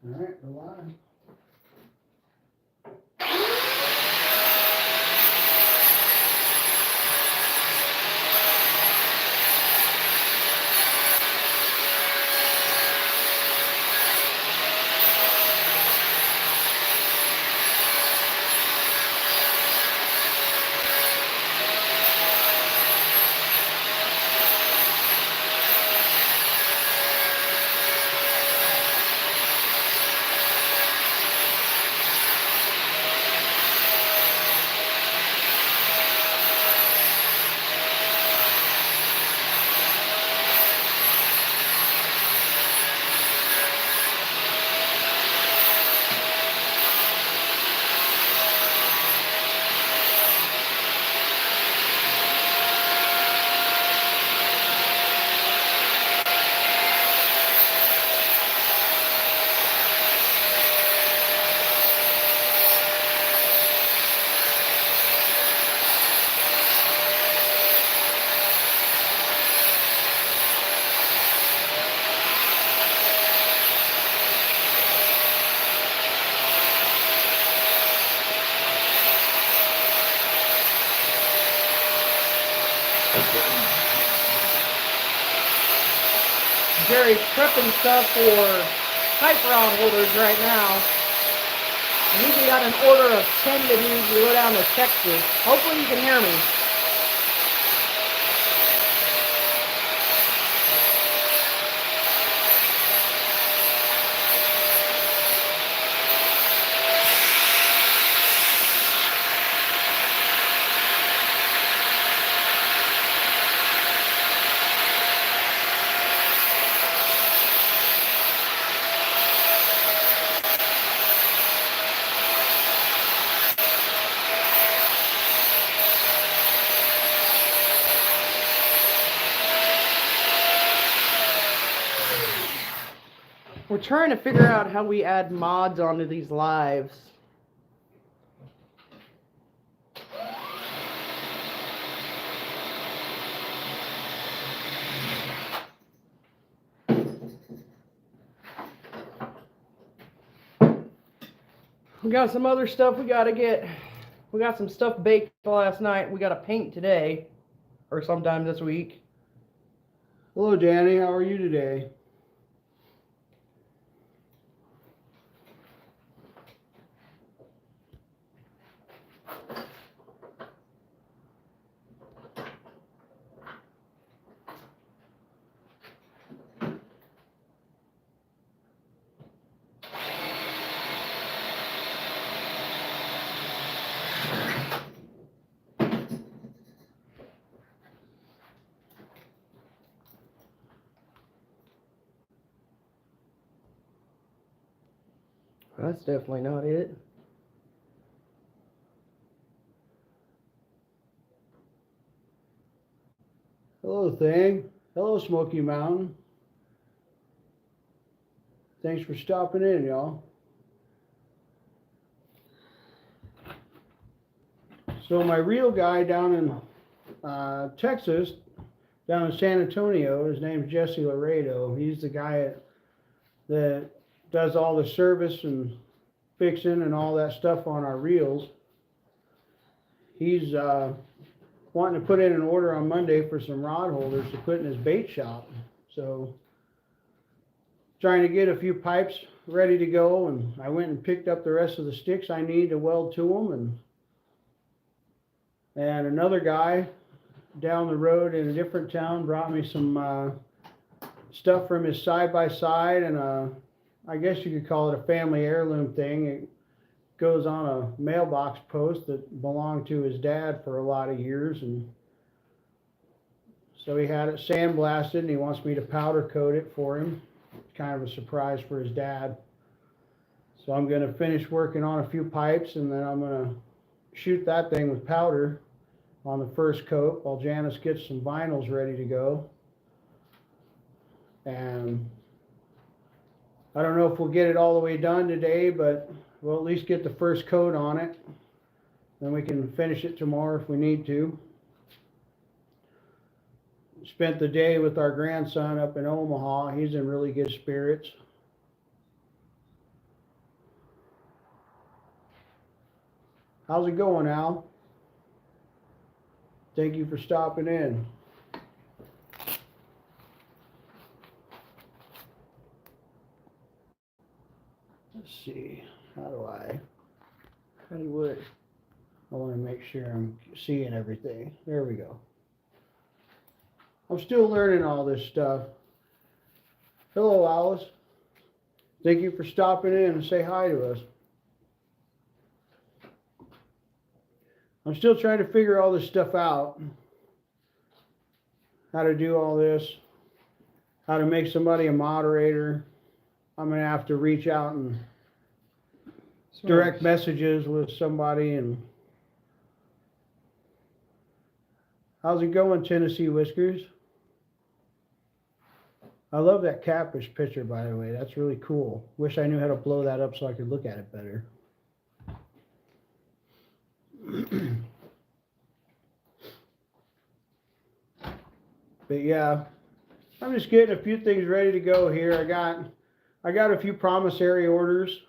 All right, we're live. Jerry's prepping stuff for pipe rod holders right now. I usually got an order of 10 to do to go down to Texas. Hopefully you can hear me. We're trying to figure out how we add mods onto these lives. We got some other stuff we got to get. We got some stuff baked last night. We got to paint today, or sometime this week. Hello, Danny. How are you today? That's definitely not it. Hello, Thing. Hello, Smoky Mountain. Thanks for stopping in, y'all. So my real guy down in Texas, down in San Antonio, his name's Jesse Laredo. He's the guy that does all the service and fixing and all that stuff on our reels. He's wanting to put in an order on Monday for some rod holders to put in his bait shop. So trying to get a few pipes ready to go, and I went and picked up the rest of the sticks I need to weld to them, and another guy down the road in a different town brought me some stuff from his side-by-side, and I guess you could call it a family heirloom thing. It goes on a mailbox post that belonged to his dad for a lot of years, and so he had it sandblasted, and he wants me to powder coat it for him. Kind of a surprise for his dad. So I'm going to finish working on a few pipes, and then I'm going to shoot that thing with powder on the first coat while Janice gets some vinyls ready to go. And I don't know if we'll get it all the way done today, but we'll at least get the first coat on it. Then we can finish it tomorrow if we need to. Spent the day with our grandson up in Omaha. He's in really good spirits. How's it going, Al? Thank you for stopping in. Let's see. How do I want to make sure I'm seeing everything. There we go. I'm still learning all this stuff. Hello, Alice. Thank you for stopping in and say hi to us. I'm still trying to figure all this stuff out. How to do all this. How to make somebody a moderator. I'm going to have to reach out and direct messages with somebody. And how's it going, Tennessee Whiskers? I love that catfish picture, by the way. That's really cool. Wish I knew how to blow that up so I could look at it better. But yeah, I'm just getting a few things ready to go here. I got a few promissory orders.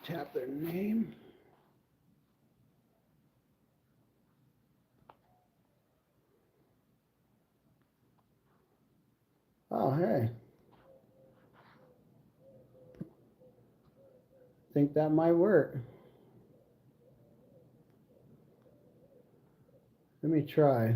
Tap their name. Oh, hey. Think that might work. Let me try.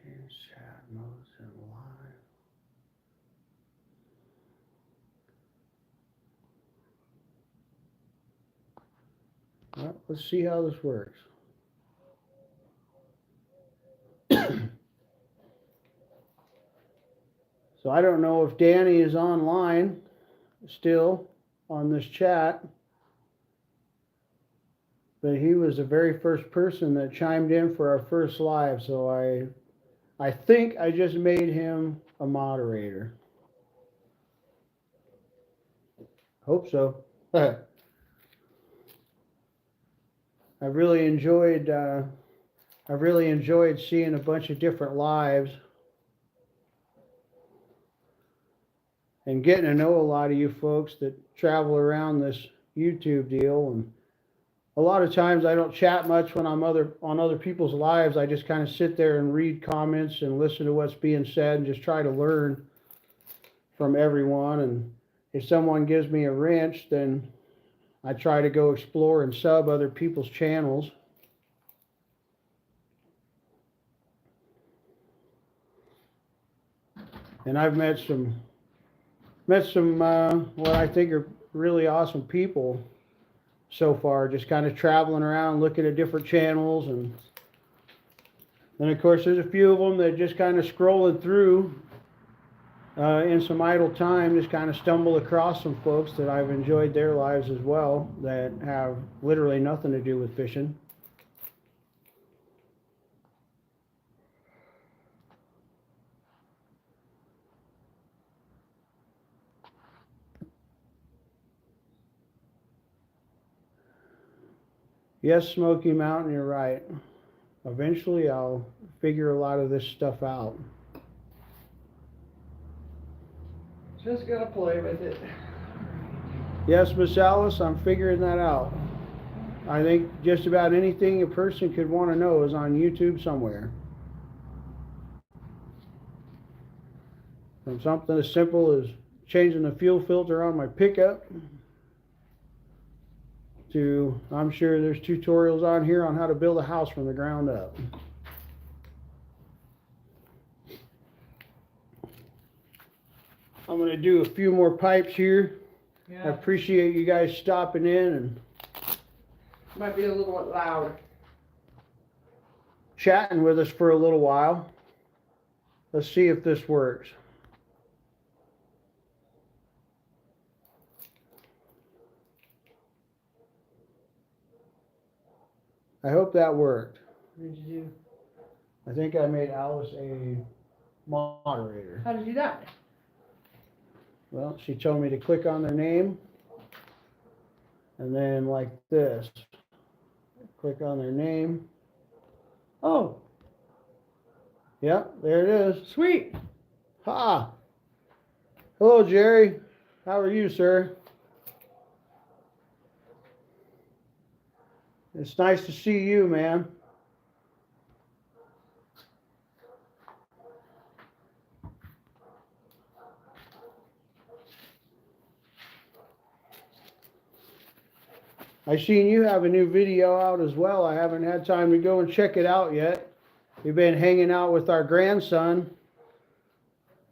Change chat modes and live. Well, let's see how this works. So I don't know if Danny is online still on this chat, but he was the very first person that chimed in for our first live, so I think I just made him a moderator. Hope so. I really enjoyed seeing a bunch of different lives and getting to know a lot of you folks that travel around this YouTube deal. And a lot of times I don't chat much when I'm on other people's lives. I just kind of sit there and read comments and listen to what's being said and just try to learn from everyone. And if someone gives me a wrench, then I try to go explore and sub other people's channels. And I've met some what I think are really awesome people so far, just kind of traveling around looking at different channels. And then of course there's a few of them that just kind of scrolling through in some idle time, just kind of stumble across some folks that I've enjoyed their lives as well that have literally nothing to do with fishing. Yes, Smoky Mountain, you're right. Eventually I'll figure a lot of this stuff out. Just gotta play with it. Yes, Miss Alice, I'm figuring that out. I think just about anything a person could want to know is on YouTube somewhere. From something as simple as changing the fuel filter on my pickup to, I'm sure there's tutorials on here on how to build a house from the ground up. I'm going to do a few more pipes here. Yeah. I appreciate you guys stopping in and Might be a little bit loud. chatting with us for a little while. Let's see if this works. I hope that worked. What did you do? I think I made Alice a moderator. How did you do that? Well, she told me to click on their name And then like this, click on their name. Oh, Yep, there it is. sweet. Ha! Hello, Jerry. How are you, sir? It's nice to see you, man. I seen you have a new video out as well. I haven't had time to go and check it out yet. You've been hanging out with our grandson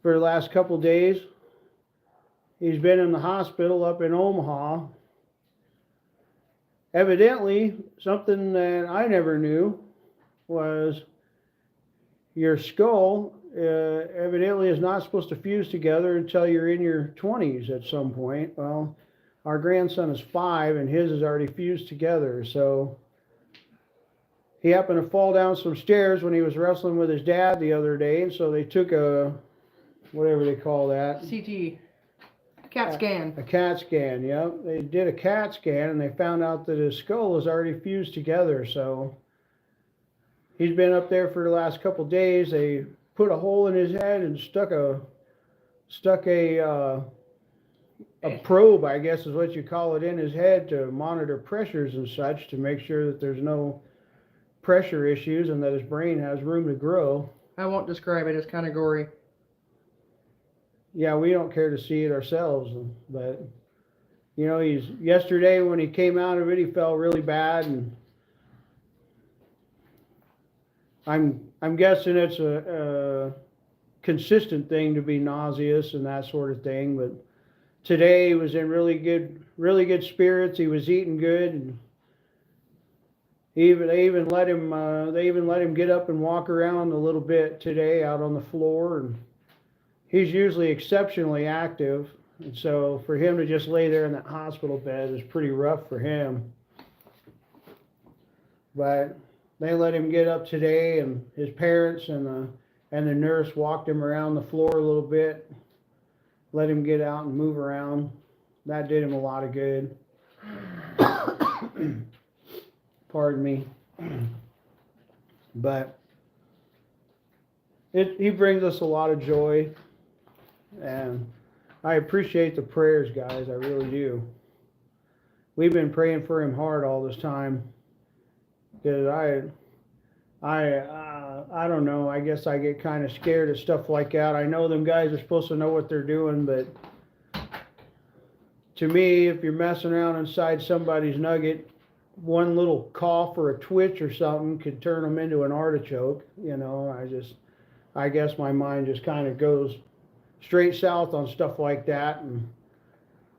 for the last couple days. He's been in the hospital up in Omaha. Evidently, something that I never knew was your skull evidently is not supposed to fuse together until you're in your 20s at some point. Well, our grandson is 5 and his is already fused together. So he happened to fall down some stairs when he was wrestling with his dad the other day. And so they took a, whatever they call that. CT. CAT scan. A CAT scan, yeah. They did a CAT scan and they found out that his skull is already fused together. So he's been up there for the last couple of days. They put a hole in his head and stuck a probe, I guess is what you call it, in his head to monitor pressures and such to make sure that there's no pressure issues and that his brain has room to grow. I won't describe it. It's kind of gory. Yeah, we don't care to see it ourselves, but you know, yesterday when he came out of it, he felt really bad, and I'm guessing it's a consistent thing to be nauseous and that sort of thing. But today he was in really good spirits. He was eating good, and they even let him get up and walk around a little bit today out on the floor. And he's usually exceptionally active, and so for him to just lay there in that hospital bed is pretty rough for him. But they let him get up today, and his parents and the nurse walked him around the floor a little bit, let him get out and move around. That did him a lot of good. Pardon me. But he brings us a lot of joy, and I appreciate the prayers, guys. I really do. We've been praying for him hard all this time, because I don't know. I guess I get kind of scared of stuff like that. I know them guys are supposed to know what they're doing, but to me, if you're messing around inside somebody's nugget, one little cough or a twitch or something could turn them into an artichoke. You know, I guess my mind just kind of goes straight south on stuff like that, and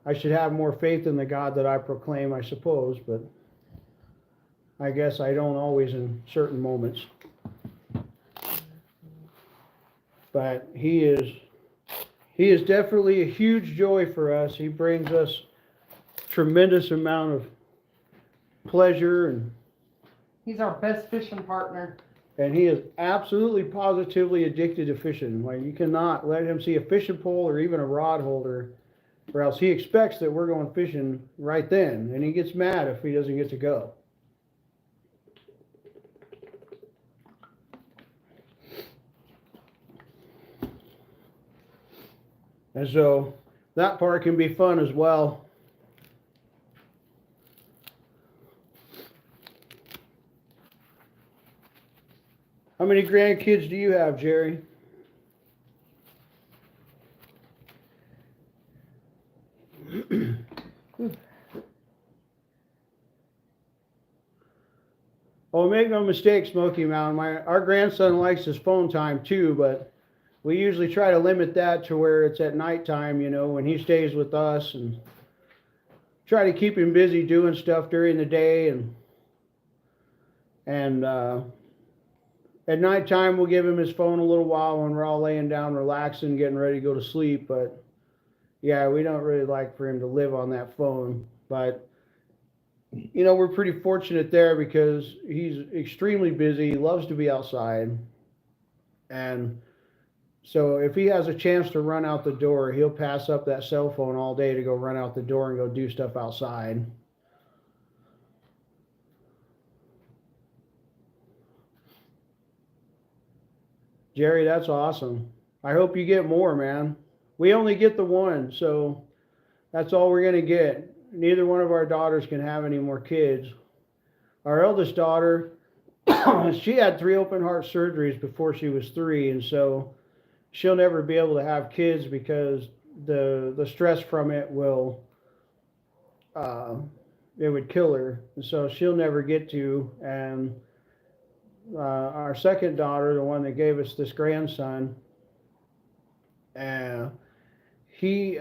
I should have more faith in the God that I proclaim, I suppose, but I guess I don't always in certain moments. But he is definitely a huge joy for us. He brings us tremendous amount of pleasure, and He's our best fishing partner. he is absolutely positively addicted to fishing. Like, you cannot let him see a fishing pole or even a rod holder, or else he expects that we're going fishing right then, and he gets mad if he doesn't get to go. And so that part can be fun as well. How many grandkids do you have, Jerry? Oh, make no mistake, Smoky Mountain. Our grandson likes his phone time too, but we usually try to limit that to where it's at nighttime, you know, when he stays with us, and try to keep him busy doing stuff during the day, and at nighttime we'll give him his phone a little while when we're all laying down relaxing, getting ready to go to sleep. But yeah, we don't really like for him to live on that phone. But you know, we're pretty fortunate there because he's extremely busy. He loves to be outside, and so if he has a chance to run out the door, he'll pass up that cell phone all day to go run out the door and go do stuff outside. Jerry, that's awesome. I hope you get more, man. We only get the one, so that's all we're gonna get. Neither one of our daughters can have any more kids. Our eldest daughter, she had 3 open heart surgeries before she was 3, and so she'll never be able to have kids because the stress from it will uh, it would kill her, and so she'll never get to. And our second daughter, the one that gave us this grandson, uh, he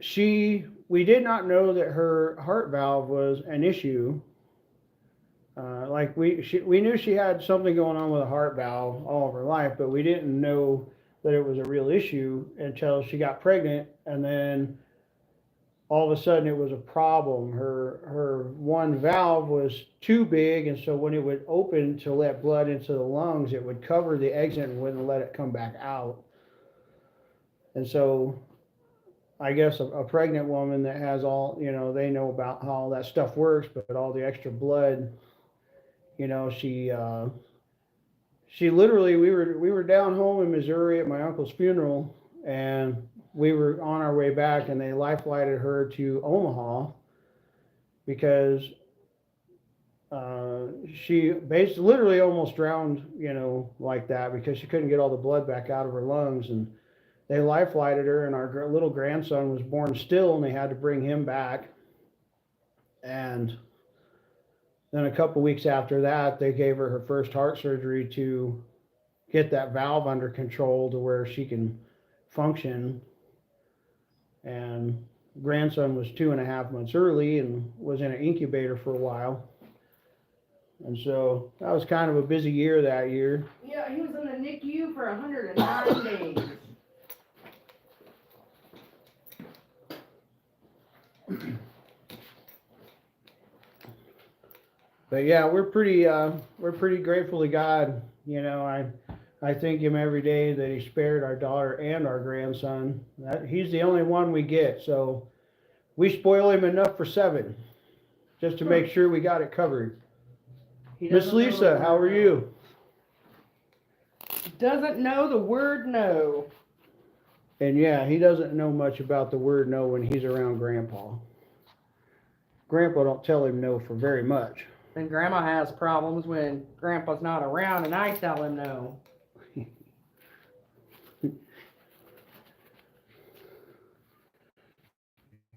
she we did not know that her heart valve was an issue. Like we knew she had something going on with a heart valve all of her life, but we didn't know that it was a real issue until she got pregnant, and then all of a sudden it was a problem. Her one valve was too big, and so when it would open to let blood into the lungs, it would cover the exit and wouldn't let it come back out. And so I guess a pregnant woman that has all, they know about how all that stuff works, but all the extra blood, she literally, we were down home in Missouri at my uncle's funeral, and we were on our way back, and they life flighted her to Omaha because she basically literally almost drowned, like that, because she couldn't get all the blood back out of her lungs. And they life flighted her, and our little grandson was born still, and they had to bring him back. And then a couple weeks after that, they gave her her first heart surgery to get that valve under control to where she can function. And grandson was 2.5 months early and was in an incubator for a while. And so that was kind of a busy year that year. Yeah, he was in the NICU for 109 days. But yeah, we're pretty grateful to God. I thank him every day that he spared our daughter and our grandson. He's the only one we get, so we spoil him enough for 7, just to make sure we got it covered. Miss Lisa, how are you? Doesn't know the word no. And yeah, he doesn't know much about the word no when he's around Grandpa. Grandpa don't tell him no for very much. And Grandma has problems when Grandpa's not around and I tell him no.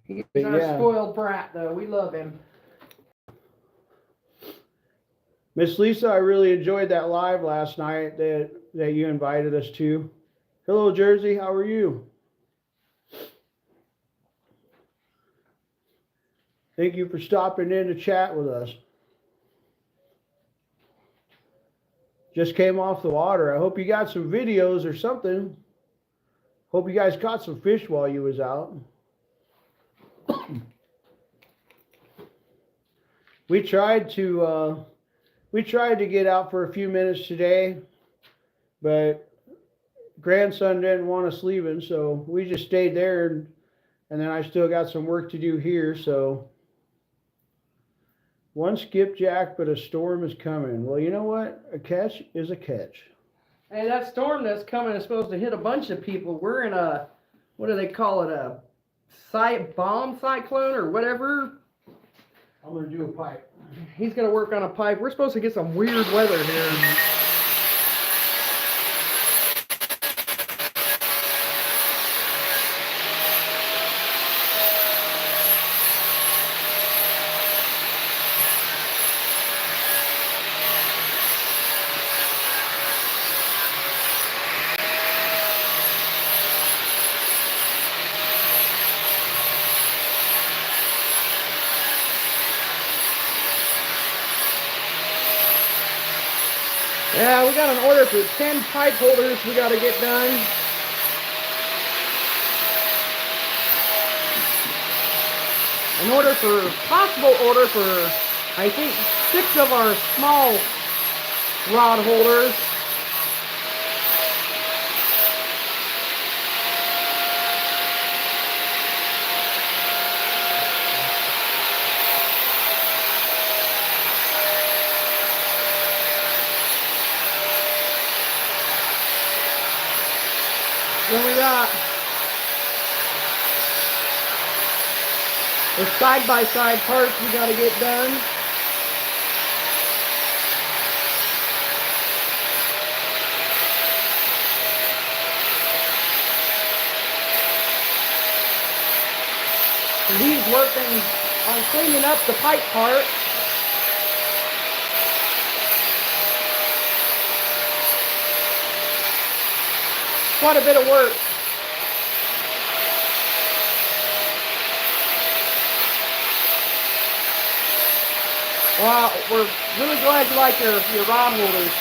He's our spoiled brat, though. We love him. Miss Lisa, I really enjoyed that live last night that you invited us to. Hello, Jersey. How are you? Thank you for stopping in to chat with us. Just came off the water. I hope you got some videos or something. Hope you guys caught some fish while you was out. We tried to get out for a few minutes today, but grandson didn't want us leaving, so we just stayed there, and then I still got some work to do here. So one skipjack, but a storm is coming. Well, you know what? A catch is a catch. Hey, that storm that's coming is supposed to hit a bunch of people. We're in a, what do they call it, a bomb cyclone or whatever. I'm going to do a pipe. He's going to work on a pipe. We're supposed to get some weird weather here. Yeah, we got an order for 10 pipe holders we got to get done. Possible order for, I think, 6 of our small rod holders. Then we got the side-by-side parts we got to get done. And he's working on cleaning up the pipe part. Quite a bit of work. Well, we're really glad you like your rod holders.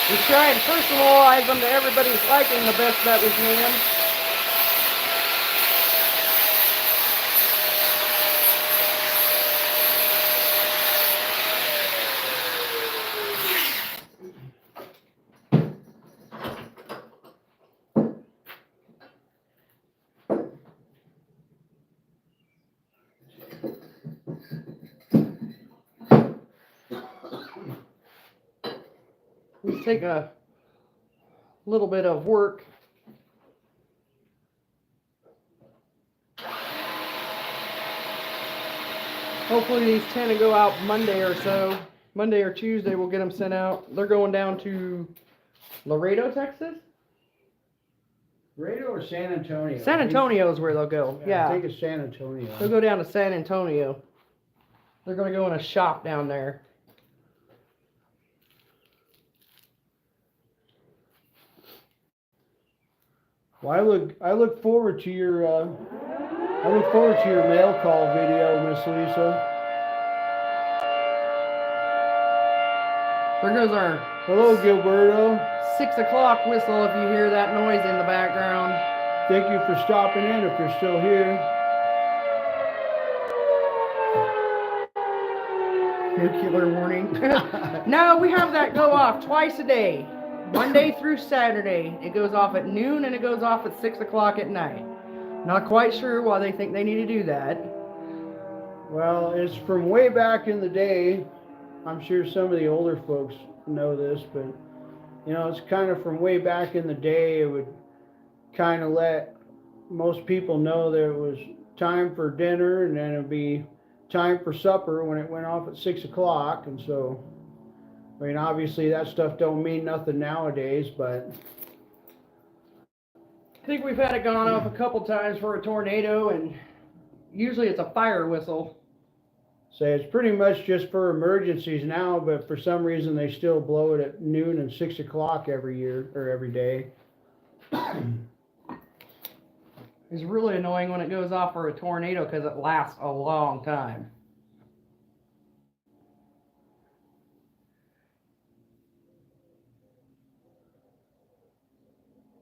We tried to personalize them to everybody's liking the best that we can. Let's take a little bit of work. Hopefully these tend to go out Monday or so. Monday or Tuesday we'll get them sent out. They're going down to Laredo, Texas? Laredo or San Antonio? San Antonio is where they'll go. Yeah. I think it's San Antonio. They'll go down to San Antonio. They're going to go in a shop down there. Well, I look forward to your mail call video, Miss Lisa. There goes our Hello, Gilberto. 6 o'clock whistle if you hear that noise in the background. Thank you for stopping in if you're still here. Nuclear warning. No, we have that go off twice a day. Monday through Saturday. It goes off at noon and it goes off at 6 o'clock at night. Not quite sure why they think they need to do that. Well, it's from way back in the day. I'm sure some of the older folks know this, but you know, it's kind of from way back in the day. It would kind of let most people know that it was time for dinner, and then it would be time for supper when it went off at 6 o'clock. And so, I mean, obviously that stuff don't mean nothing nowadays, but I think we've had it gone off a couple times for a tornado, and usually it's a fire whistle. say it's pretty much just for emergencies now, but for some reason they still blow it at noon and 6 o'clock every year or every day. It's really annoying when it goes off for a tornado because it lasts a long time.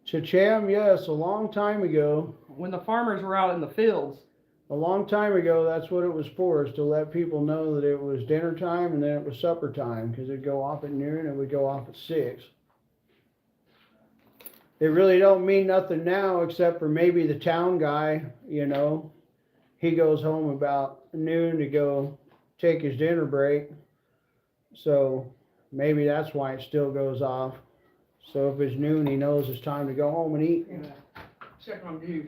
Cha-cham, yes, a long time ago. When the farmers were out in the fields. A long time ago, that's what it was for, is to let people know that it was dinner time and then it was supper time, because it'd go off at noon and it would go off at 6. It really don't mean nothing now, except for maybe the town guy, you know. He goes home about noon to go take his dinner break. So maybe that's why it still goes off. So if it's noon, he knows it's time to go home and eat. Yeah. Check on you.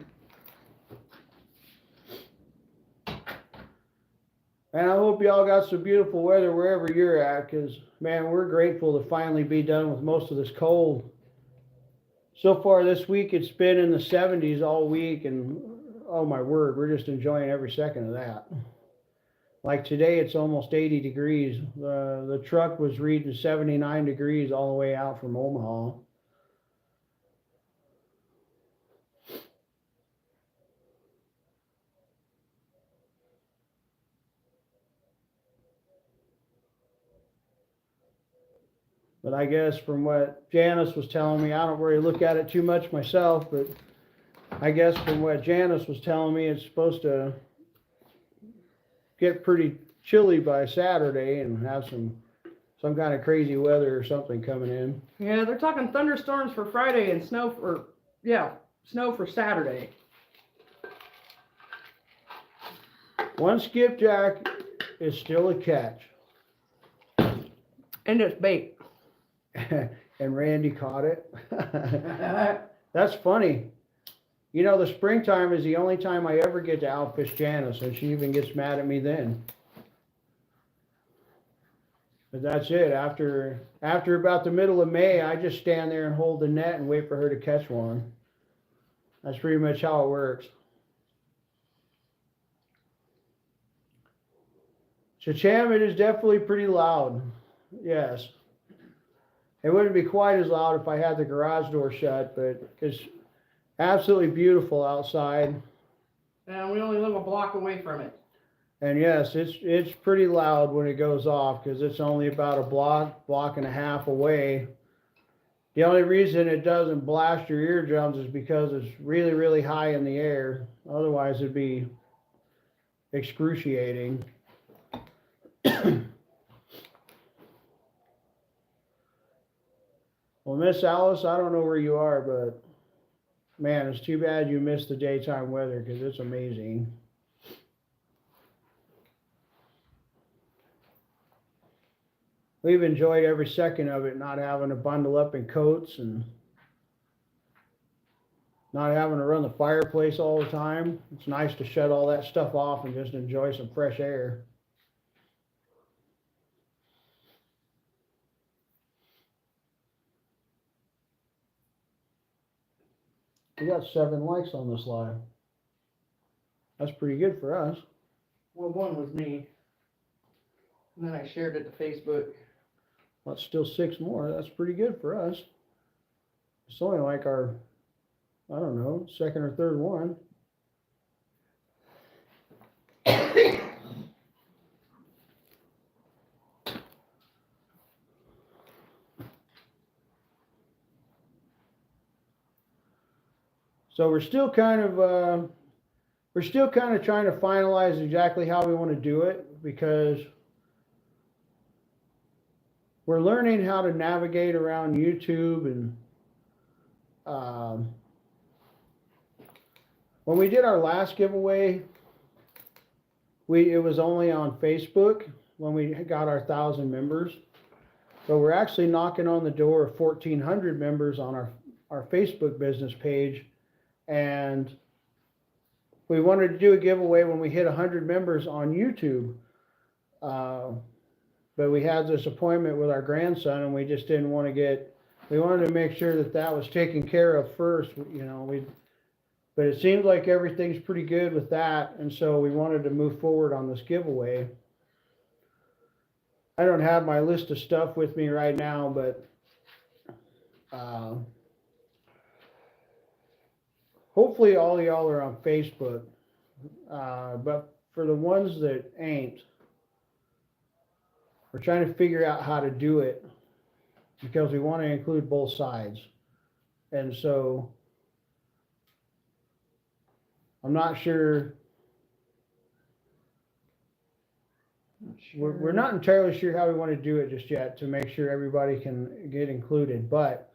And I hope y'all got some beautiful weather wherever you're at, because, man, we're grateful to finally be done with most of this cold. So far this week, it's been in the 70s all week, and oh my word, we're just enjoying every second of that. Like today, it's almost 80 degrees. The truck was reading 79 degrees all the way out from Omaha. But I guess from what Janice was telling me, I don't really look at it too much myself, but I guess from what Janice was telling me, it's supposed to get pretty chilly by Saturday and have some kind of crazy weather or something coming in. Yeah, they're talking thunderstorms for Friday and snow for Saturday. One skipjack is still a catch. And it's bait. And Randy caught it. That's funny. You know, the springtime is the only time I ever get to outfish Janice, and she even gets mad at me then. But that's it. After about the middle of May, I just stand there and hold the net and wait for her to catch one. That's pretty much how it works. Chachamit is definitely pretty loud. Yes. It wouldn't be quite as loud if I had the garage door shut, but it's absolutely beautiful outside. And we only live a block away from it. And yes, it's pretty loud when it goes off because it's only about a block and a half away. The only reason it doesn't blast your eardrums is because it's really, really high in the air. Otherwise, it'd be excruciating. Well, Miss Alice, I don't know where you are, but man, it's too bad you missed the daytime weather because it's amazing. We've enjoyed every second of it, not having to bundle up in coats and not having to run the fireplace all the time. It's nice to shut all that stuff off and just enjoy some fresh air. We got 7 likes on this live. That's pretty good for us. Well, one was me. And then I shared it to Facebook. Well, it's still 6 more. That's pretty good for us. It's only like our, I don't know, second or third one. So we're still kind of trying to finalize exactly how we want to do it because we're learning how to navigate around YouTube and when we did our last giveaway, it was only on Facebook when we got our 1,000 members. So we're actually knocking on the door of 1,400 members on our Facebook business page. And we wanted to do a giveaway when we hit 100 members on YouTube. But we had this appointment with our grandson and we just didn't want to we wanted to make sure that was taken care of first, you know. But it seems like everything's pretty good with that. And so we wanted to move forward on this giveaway. I don't have my list of stuff with me right now, but hopefully all of y'all are on Facebook, but for the ones that ain't, we're trying to figure out how to do it because we want to include both sides. And so I'm not sure. We're not entirely sure how we want to do it just yet to make sure everybody can get included, but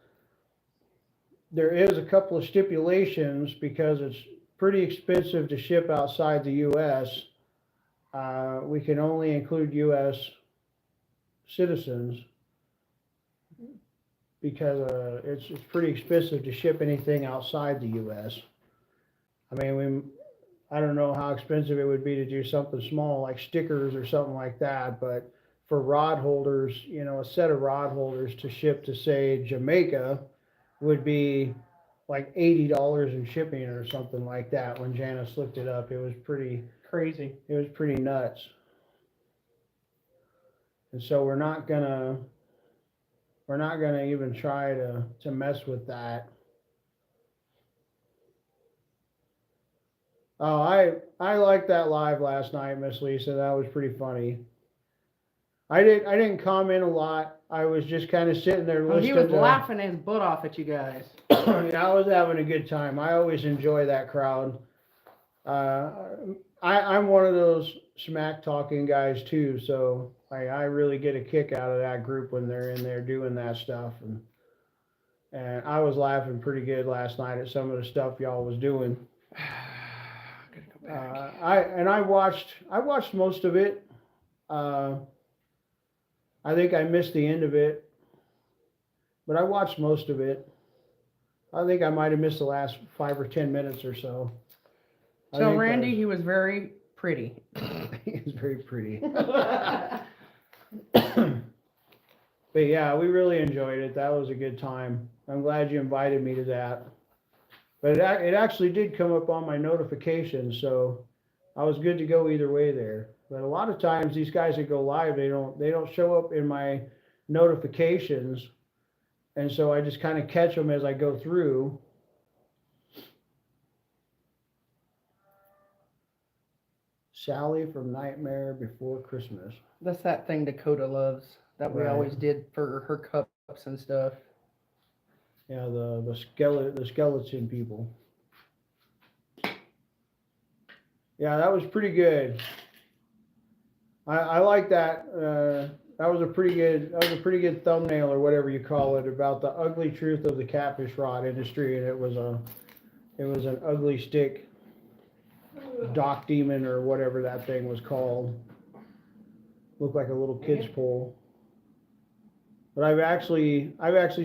there is a couple of stipulations because it's pretty expensive to ship outside the U.S. We can only include U.S. citizens because it's pretty expensive to ship anything outside the U.S. I mean, I don't know how expensive it would be to do something small like stickers or something like that, but for rod holders, you know, a set of rod holders to ship to, say, Jamaica would be like $80 in shipping or something like that. When Janice looked it up, it was pretty crazy. It was pretty nuts. And so we're not gonna even try to mess with that. Oh, I liked that live last night, Miss Lisa. That was pretty funny. I didn't comment a lot. I was just kind of sitting there listening. He was laughing his butt off at you guys. Yeah, I was having a good time. I always enjoy that crowd. I'm one of those smack talking guys too, so I really get a kick out of that group when they're in there doing that stuff. And I was laughing pretty good last night at some of the stuff y'all was doing. I watched most of it. I think I missed the end of it, but I watched most of it. I think I might have missed the last 5 or 10 minutes or so. Tell Randy he was very pretty. He was very pretty. But yeah, we really enjoyed it. That was a good time. I'm glad you invited me to that. But it actually did come up on my notifications, so I was good to go either way there. But a lot of times these guys that go live, they don't show up in my notifications, and so I just kind of catch them as I go through. Sally from Nightmare Before Christmas. That's that thing Dakota loves that we always did for her cups and stuff. Yeah, the skeleton people. Yeah, that was pretty good. I like that. That was a pretty good thumbnail or whatever you call it about the ugly truth of the catfish rod industry, and it was an ugly stick dock demon or whatever that thing was called. Looked like a little kid's pole. But I've actually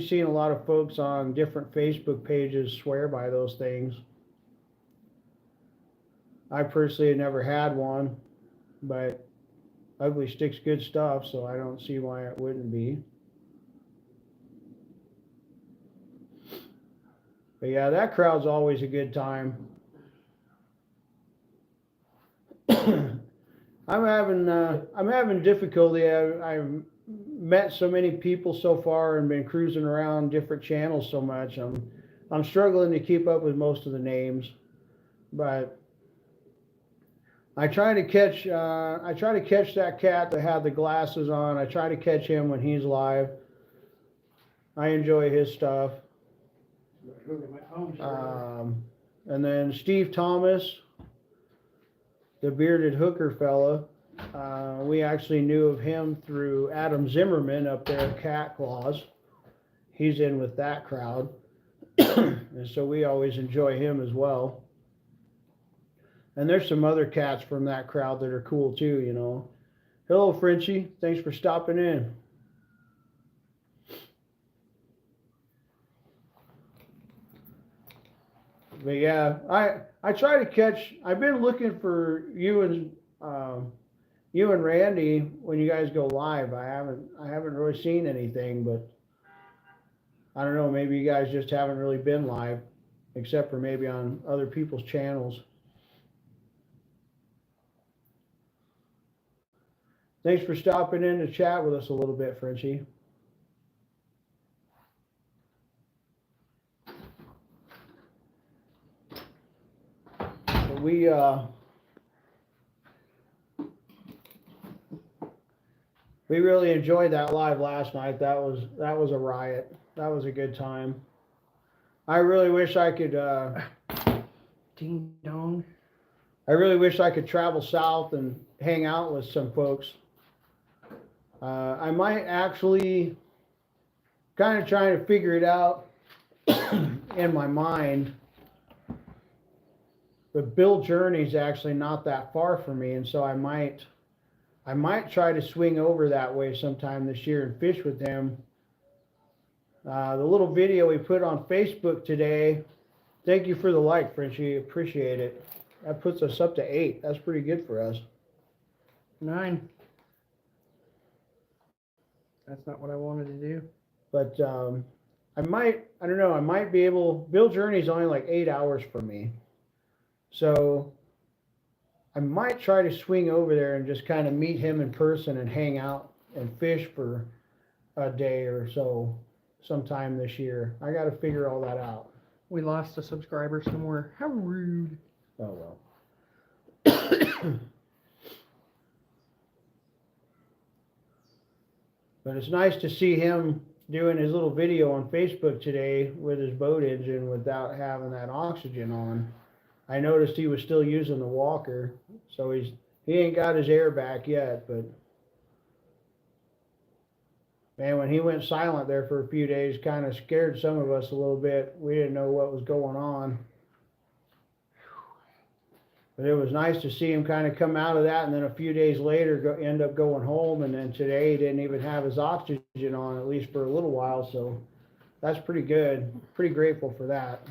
seen a lot of folks on different Facebook pages swear by those things. I personally have never had one, but ugly stick's good stuff, so I don't see why it wouldn't be. But yeah, that crowd's always a good time. I'm having difficulty. I've met so many people so far and been cruising around different channels so much. I'm struggling to keep up with most of the names, but I try to catch that cat that had the glasses on. I try to catch him when he's live. I enjoy his stuff. And then Steve Thomas, the bearded hooker fella. We actually knew of him through Adam Zimmerman up there at Cat Claws. He's in with that crowd. And so we always enjoy him as well. And there's some other cats from that crowd that are cool too, you know. Hello, Frenchie. Thanks for stopping in. But yeah, I try to catch. I've been looking for you and Randy when you guys go live. I haven't really seen anything, but I don't know. Maybe you guys just haven't really been live, except for maybe on other people's channels. Thanks for stopping in to chat with us a little bit, Frenchie. We really enjoyed that live last night. That was a riot. That was a good time. I really wish I could ding dong. I really wish I could travel south and hang out with some folks. I might actually kind of trying to figure it out in my mind. But Bill Journey's actually not that far from me, and so I might try to swing over that way sometime this year and fish with him. The little video we put on Facebook today, thank you for the like, Frenchie, appreciate it. That puts us up to 8. That's pretty good for us. 9. That's not what I wanted to do. But I don't know, I might be able, Bill Journey's only like 8 hours from me. So I might try to swing over there and just kind of meet him in person and hang out and fish for a day or so sometime this year. I got to figure all that out. We lost a subscriber somewhere. How rude. Oh, well. But it's nice to see him doing his little video on Facebook today with his boat engine without having that oxygen on. I noticed he was still using the walker, so he ain't got his air back yet, but man, when he went silent there for a few days, kind of scared some of us a little bit. We didn't know what was going on. But it was nice to see him kind of come out of that, and then a few days later end up going home, and then today he didn't even have his oxygen on, at least for a little while, so that's pretty good. Pretty grateful for that.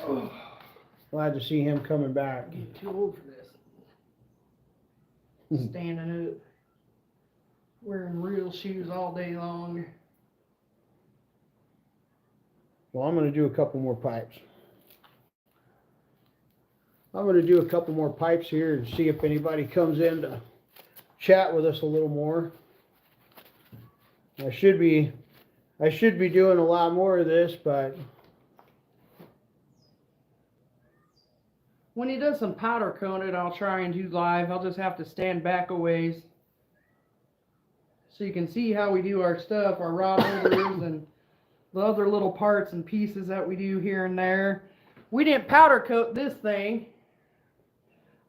Oh, Glad to see him coming back. I'm too old for this. Standing up, wearing real shoes all day long. Well, I'm going to do a couple more pipes. I'm going to do a couple more pipes here and see if anybody comes in to chat with us a little more. I should be doing a lot more of this, but When he does some powder coated, I'll try and do live. I'll just have to stand back a ways so you can see how we do our stuff, our rod holders and the other little parts and pieces that we do here and there. We didn't powder coat this thing.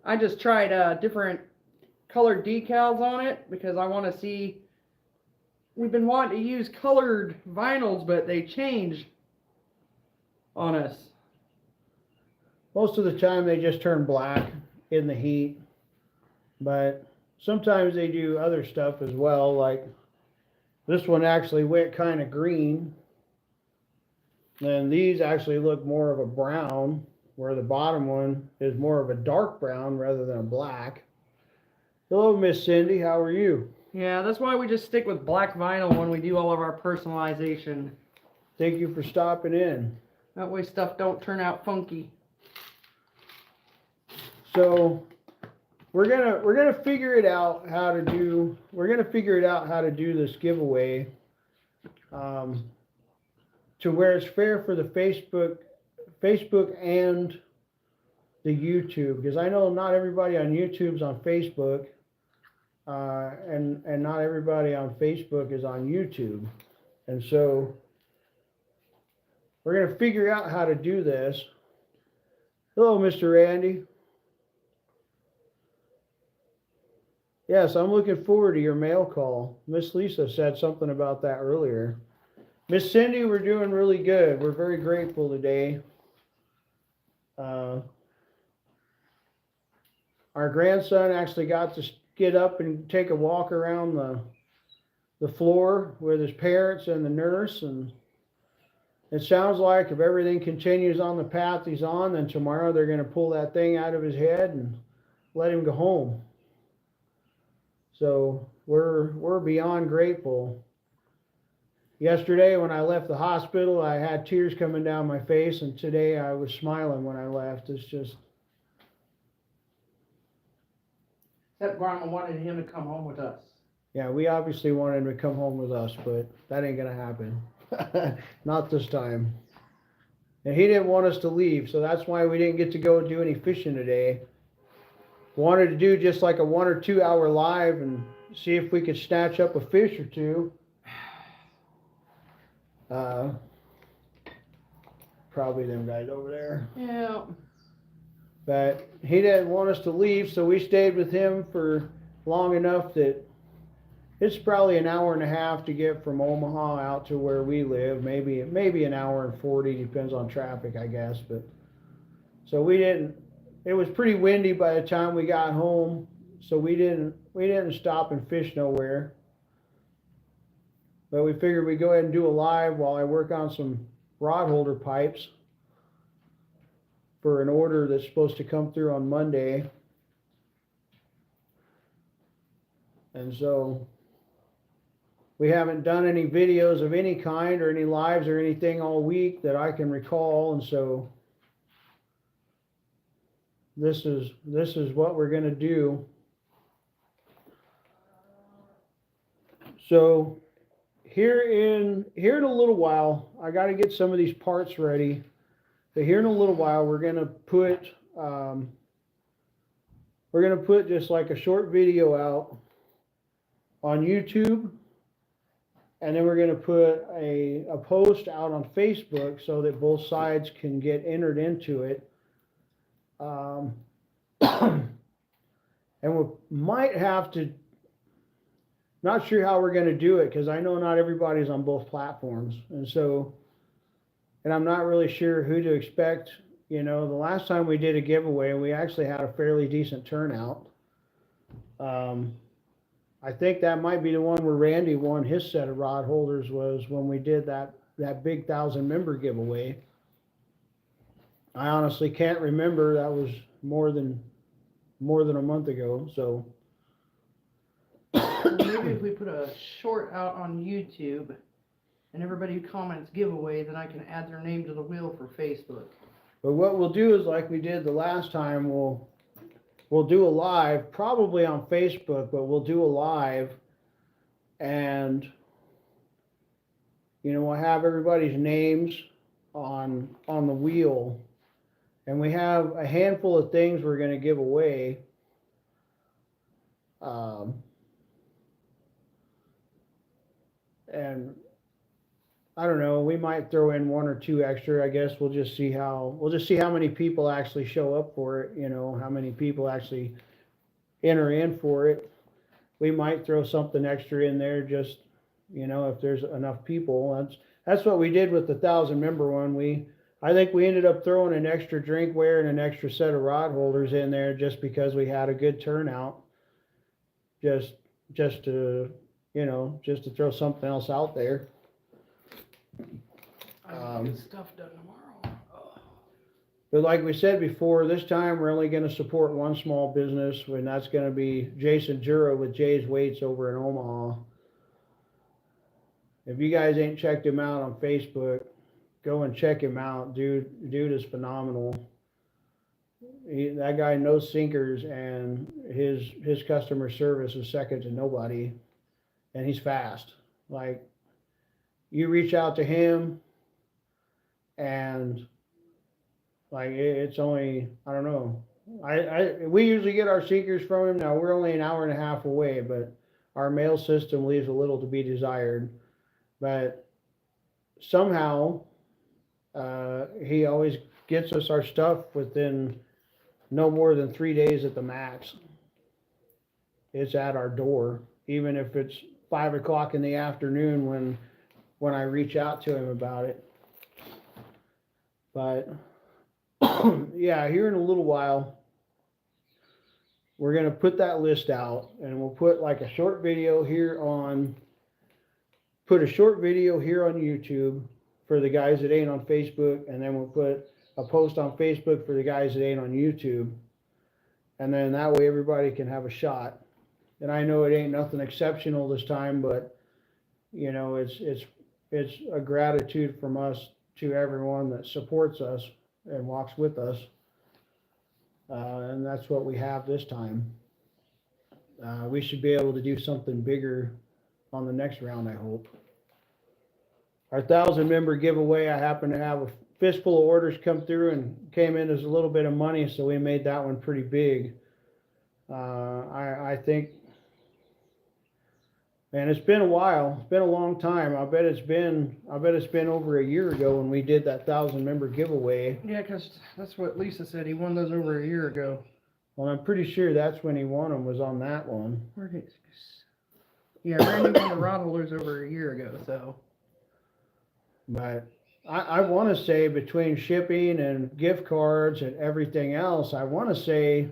I just tried different colored decals on it because I want to see. We've been wanting to use colored vinyls, but they change on us. most of the time they just turn black in the heat. But sometimes they do other stuff as well, like this one actually went kind of green. And these actually look more of a brown, where the bottom one is more of a dark brown rather than a black. Hello, Miss Cindy, how are you? Yeah, that's why we just stick with black vinyl when we do all of our personalization. Thank you for stopping in. That way stuff don't turn out funky. So we're gonna figure it out how to do. We're gonna figure it out how to do this giveaway, to where it's fair for the Facebook and the YouTube, because I know not everybody on YouTube's on Facebook, and not everybody on Facebook is on YouTube, and so we're gonna figure out how to do this. Hello, Mr. Randy. Yes, I'm looking forward to your mail call. Miss Lisa said something about that earlier. Miss Cindy, we're doing really good. We're very grateful today. Our grandson actually got to get up and take a walk around the floor with his parents and the nurse, and it sounds like if everything continues on the path he's on, then tomorrow they're going to pull that thing out of his head and let him go home. So we're beyond grateful. Yesterday when I left the hospital, I had tears coming down my face, and today I was smiling when I left. It's just... Except Grandma wanted him to come home with us. Yeah, we obviously wanted him to come home with us, but that ain't gonna happen. Not this time. And he didn't want us to leave, so that's why we didn't get to go do any fishing today. Wanted to do just like a 1 or 2 hour live and see if we could snatch up a fish or two. Probably them guys over there. Yeah. But he didn't want us to leave, so we stayed with him for long enough that it's probably an hour and a half to get from Omaha out to where we live. Maybe an hour and 40, depends on traffic, I guess. But so we didn't. It was pretty windy by the time we got home, so we didn't stop and fish nowhere. But we figured we'd go ahead and do a live while I work on some rod holder pipes for an order that's supposed to come through on Monday. And so we haven't done any videos of any kind or any lives or anything all week that I can recall, and so this is what we're going to do. So here in a little while, I got to get some of these parts ready. But here in a little while, we're going to put just like a short video out on YouTube, and then we're going to put a post out on Facebook so that both sides can get entered into it. And we might have to, not sure how we're going to do it, because I know not everybody's on both platforms, and so and I'm not really sure who to expect. You know, the last time we did a giveaway, we actually had a fairly decent turnout. I think that might be the one where Randy won his set of rod holders, was when we did that big 1,000 member giveaway. I honestly can't remember. That was more than a month ago. So Maybe if we put a short out on YouTube and everybody who comments giveaway, then I can add their name to the wheel for Facebook. but what we'll do is, like we did the last time, we'll do a live, probably on Facebook, but we'll do a live, and we'll have everybody's names on the wheel, and we have a handful of things we're going to give away. And I don't know, we might throw in one or two extra. I guess we'll just see how many people actually show up for it, how many people actually enter in for it. We might throw something extra in there, just, if there's enough people. That's what we did with the 1,000 member one. I think we ended up throwing an extra drinkware and an extra set of rod holders in there just because we had a good turnout. Just to throw something else out there. Get stuff done tomorrow. Oh. But like we said before, this time we're only going to support one small business, and that's going to be Jason Jura with Jay's Weights over in Omaha. If you guys ain't checked him out on Facebook, go and check him out. Dude is phenomenal. That guy knows sinkers, and his customer service is second to nobody, and he's fast. Like, you reach out to him, and like it's only, I don't know. We usually get our sinkers from him. Now we're only an hour and a half away, but our mail system leaves a little to be desired. But somehow he always gets us our stuff within no more than 3 days at the max. It's at our door, even if it's 5 o'clock in the afternoon when I reach out to him about it. But yeah, here in a little while, we're going to put that list out, and we'll put like a short video here on YouTube for the guys that ain't on Facebook, and then we'll put a post on Facebook for the guys that ain't on YouTube. And then that way everybody can have a shot. And I know it ain't nothing exceptional this time, but it's a gratitude from us to everyone that supports us and walks with us. And that's what we have this time. We should be able to do something bigger on the next round, I hope. Our 1,000-member giveaway, I happen to have a fistful of orders come through and came in as a little bit of money, so we made that one pretty big. I think, and it's been a while. It's been a long time. I bet it's been over a year ago when we did that 1,000-member giveaway. Yeah, because that's what Lisa said. He won those over a year ago. Well, I'm pretty sure that's when he won them, was on that one. Yeah, Randy won the rod holders over a year ago, so. But I want to say, between shipping and gift cards and everything else, I want to say,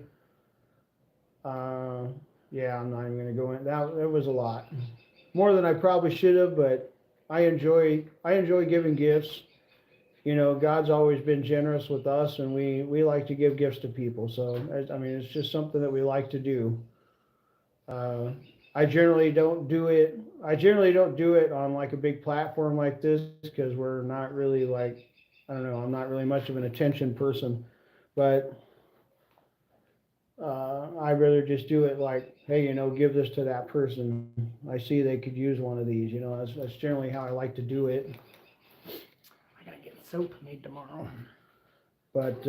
yeah, I'm not even going to go in. It was a lot. More than I probably should have, but I enjoy giving gifts. God's always been generous with us, and we like to give gifts to people. So, I mean, it's just something that we like to do. I generally don't do it on like a big platform like this, because we're not really, like, I don't know, I'm not really much of an attention person. But I'd rather just do it like, hey, give this to that person. I see they could use one of these. That's generally how I like to do it. I gotta get soap made tomorrow. But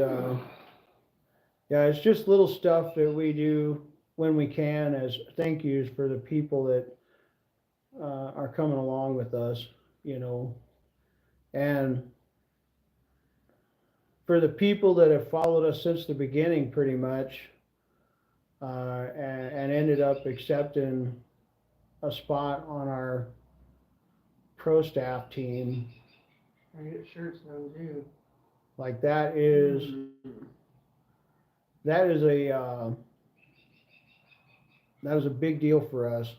yeah, it's just little stuff that we do when we can as thank yous for the people that are coming along with us, and for the people that have followed us since the beginning, pretty much, and ended up accepting a spot on our pro staff team. I get shirts done too. Like that is a that was a big deal for us.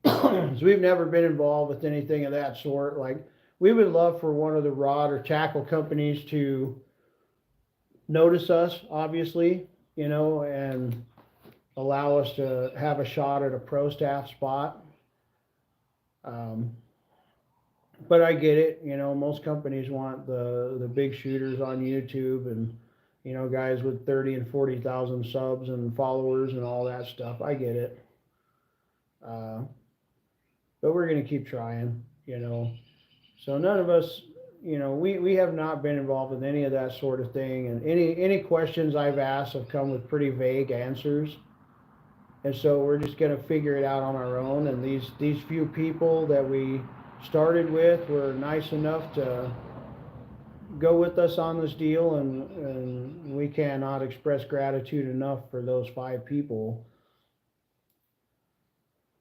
So we've never been involved with anything of that sort. Like we would love for one of the rod or tackle companies to notice us, obviously, and allow us to have a shot at a pro staff spot. But I get it, most companies want the big shooters on YouTube and guys with 30 and 40,000 subs and followers and all that stuff. I get it. But we're going to keep trying, So none of us, we have not been involved with any of that sort of thing. And any questions I've asked have come with pretty vague answers. And so we're just going to figure it out on our own. And these few people that we started with were nice enough to go with us on this deal. And we cannot express gratitude enough for those 5 people.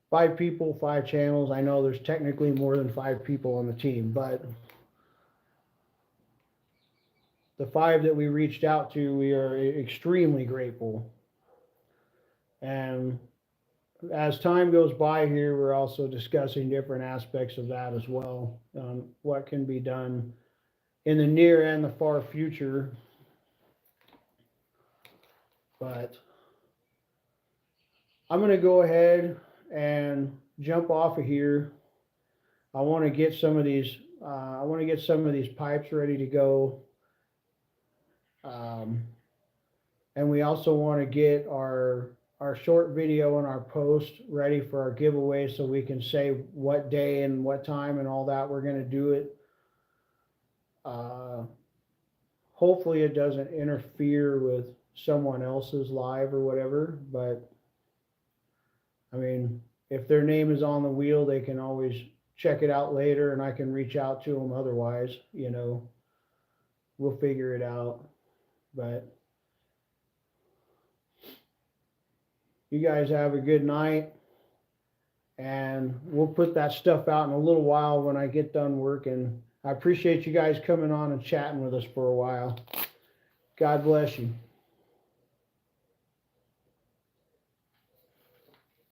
5 people, 5 channels. I know there's technically more than 5 people on the team, but the 5 that we reached out to, we are extremely grateful. And as time goes by here, we're also discussing different aspects of that as well. What can be done in the near and the far future. But I'm going to go ahead and jump off of here. I want to get some of these pipes ready to go. And we also want to get our short video and our post ready for our giveaway so we can say what day and what time and all that we're going to do it. Hopefully it doesn't interfere with someone else's live or whatever, but I mean, if their name is on the wheel, they can always check it out later and I can reach out to them otherwise, we'll figure it out. But you guys have a good night and we'll put that stuff out in a little while when I get done working. I appreciate you guys coming on and chatting with us for a while. God bless you.